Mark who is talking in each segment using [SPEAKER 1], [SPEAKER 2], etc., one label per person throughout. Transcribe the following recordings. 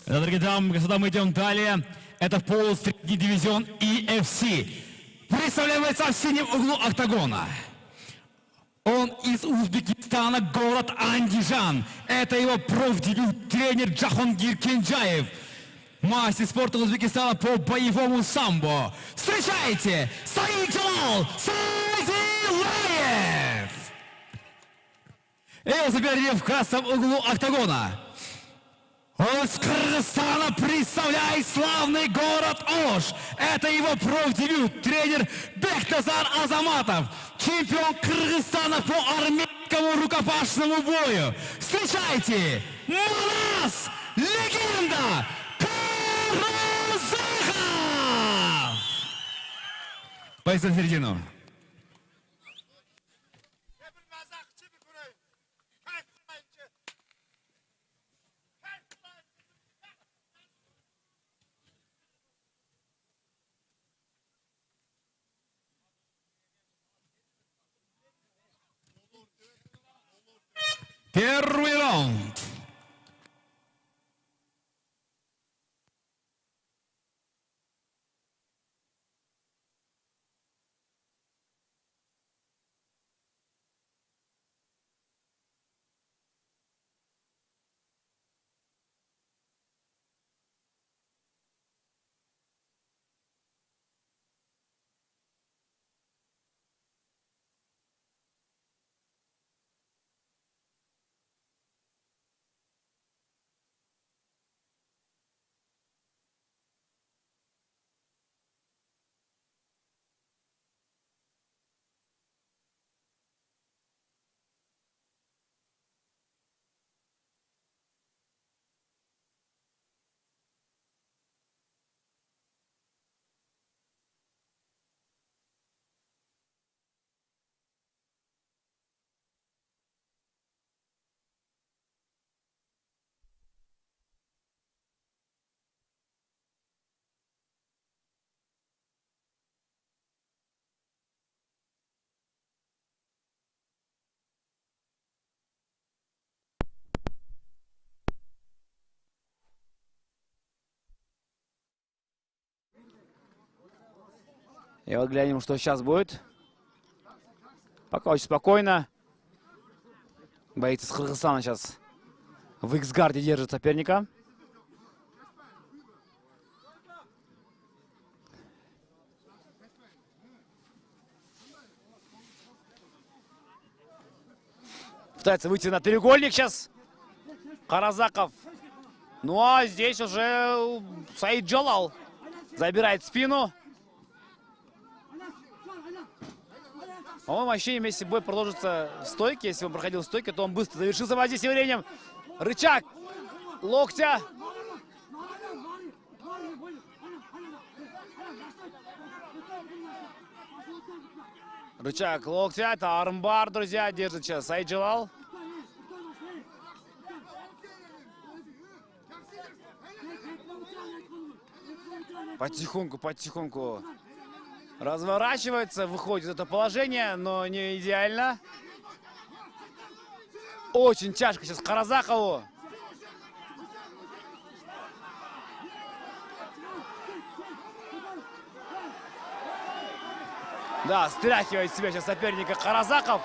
[SPEAKER 1] Дорогие дамы и господа, мы идем далее. Это полусредний дивизион EFC. Представляется в синем углу октагона. Он из Узбекистана, город Андижан. Это его профдебют тренер Джахангир Кенджаев. Мастер спорта Узбекистана по боевому самбо. Встречайте, Саиджал Сайдилаев! И его соперник в красном углу октагона. Он из Кыргызстана представляет славный город Ош. Это его профдебют тренер Бектазар Азаматов. Чемпион Кыргызстана по армейскому рукопашному бою. Встречайте, Манас, легенда Каразахов! Поясни середину. Первый раунд.
[SPEAKER 2] И вот глянем, что сейчас будет. Пока очень спокойно. Боец из Кыргызстана сейчас в X-гарде держит соперника. Пытается выйти на треугольник сейчас Каразахов. Ну а здесь уже Саиджалал забирает спину. По-моему, ощущение, если бой продолжится в стойке, если он проходил в стойке, то он быстро завершился воздействием временем. Рычаг локтя. Рычаг локтя. Это армбар, друзья. Держит сейчас Саиджалал. Потихоньку, потихоньку разворачивается, выходит из этого положения, но не идеально. Очень тяжко сейчас Каразахову. Да, стряхивает себя сейчас соперника Каразахов.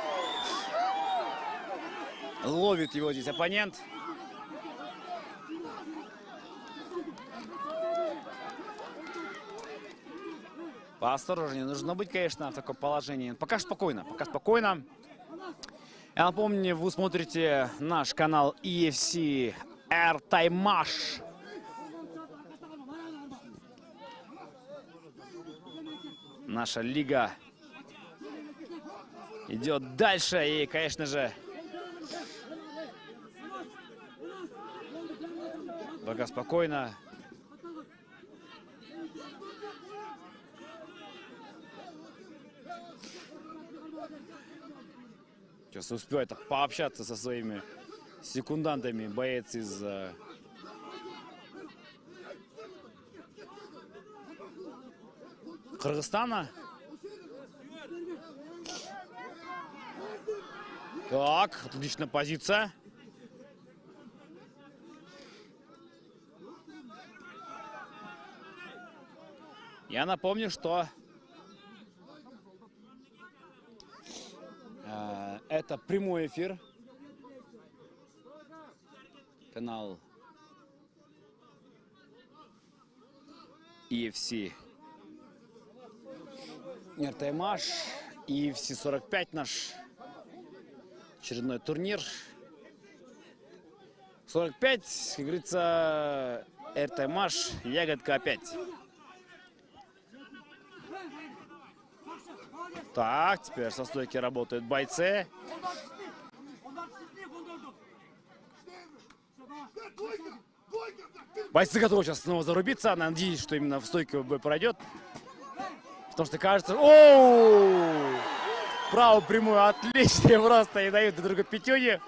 [SPEAKER 2] Ловит его здесь оппонент. Поосторожнее нужно быть, конечно, в таком положении. Пока спокойно, пока спокойно. Я напомню, вы смотрите наш канал EFC Airtime. Наша лига идет дальше и, конечно же, пока спокойно. Сейчас успевает пообщаться со своими секундантами боец из Кыргызстана. Так, отличная позиция. Я напомню, что это прямой эфир. Канал EFC Эртаймаш, EFC 45 наш очередной турнир. 45, как говорится, Эртаймаш, ягодка опять. Так, теперь со стойки работают бойцы. Бойцы готовы сейчас снова зарубиться. Надеюсь, что именно в стойке бой пройдет. Потому что кажется... Оу! Правую прямую отлично просто и дают друг другу пятюни.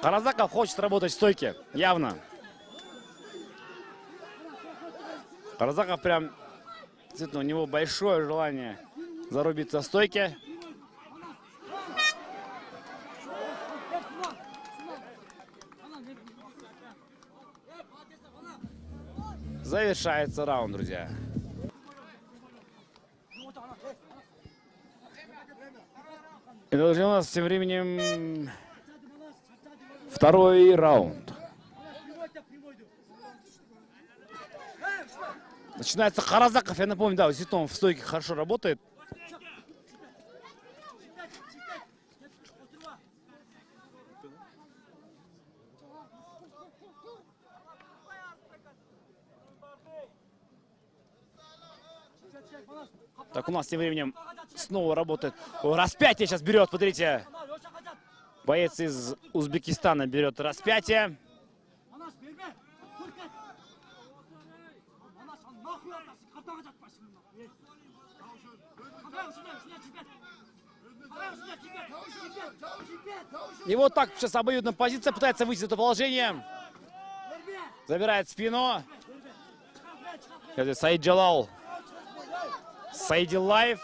[SPEAKER 2] Каразаков хочет работать в стойке, явно. Каразаков прям... Действительно, у него большое желание зарубиться в стойке. Завершается раунд, друзья. И у нас тем временем второй раунд. Начинается Каразаков, я напомню, да, действительно он в стойке хорошо работает. Так, у нас тем временем снова работает. О, распятие сейчас берет, смотрите. Боец из Узбекистана берет распятие. И вот так сейчас обоюдная позиция, пытается выйти из этого положения. Забирает спину. Саид Джалал. Саидиллаев.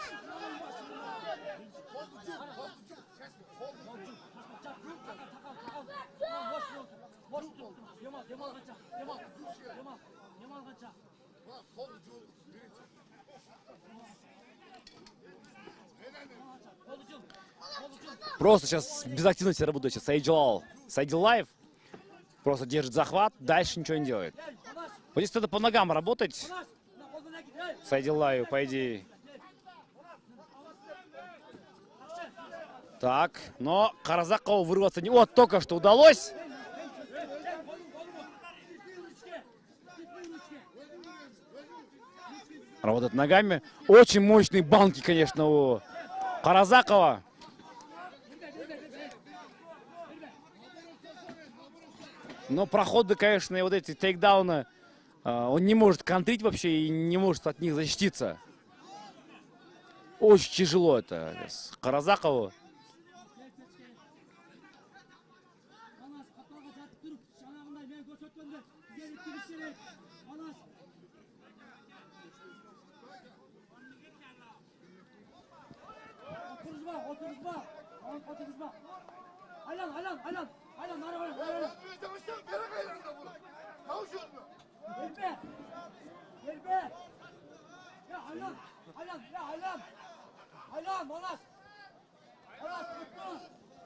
[SPEAKER 2] Просто сейчас без активности работает сейчас Саид Джалал. Саидиллаев просто держит захват, дальше ничего не делает. Вот здесь надо по ногам работать. Саидиллаеву, по идее. Так, но Каразакову вырваться не... Вот, только что удалось. Работает ногами. Очень мощные банки, конечно, у Каразакова. Но проходы, конечно, и вот эти тейкдауны, он не может контрить вообще и не может от них защититься. Очень тяжело это Каразакову.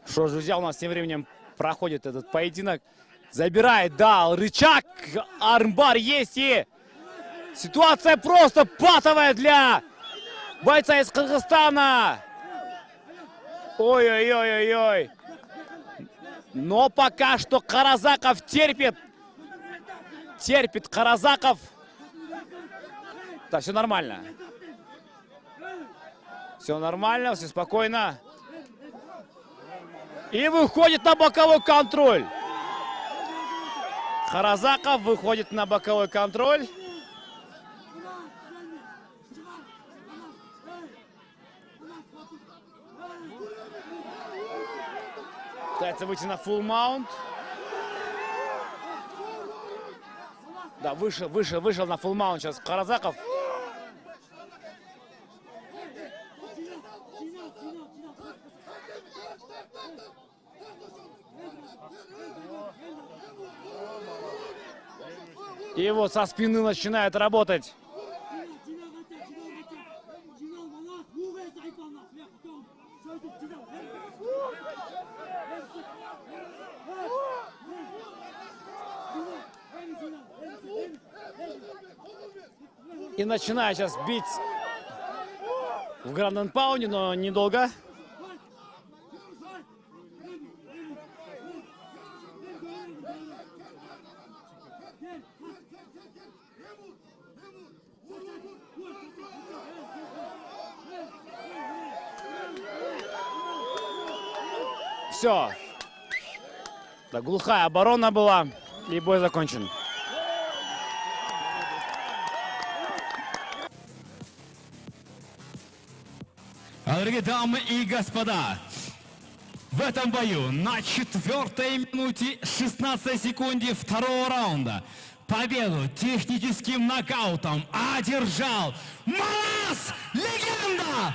[SPEAKER 2] Что ж, друзья, у нас тем временем проходит этот поединок. Забирает, да, рычаг, армбар есть и ситуация просто патовая для бойца из Кыргызстана. Ой-ой-ой-ой-ой. Но пока что Каразаков терпит. Терпит Каразаков. Да, все нормально. Все нормально, все спокойно. И выходит на боковой контроль. Каразаков выходит на боковой контроль. Пытается выйти на full mount. Да, вышел на full mount сейчас Каразаков. И вот со спины начинает работать. И начинает сейчас бить в гранд паунде, но недолго. Все. Да, глухая оборона была, и бой закончен.
[SPEAKER 1] Дорогие дамы и господа, в этом бою на 4-й минуте 16 секунде второго раунда победу техническим нокаутом одержал Манас Легенда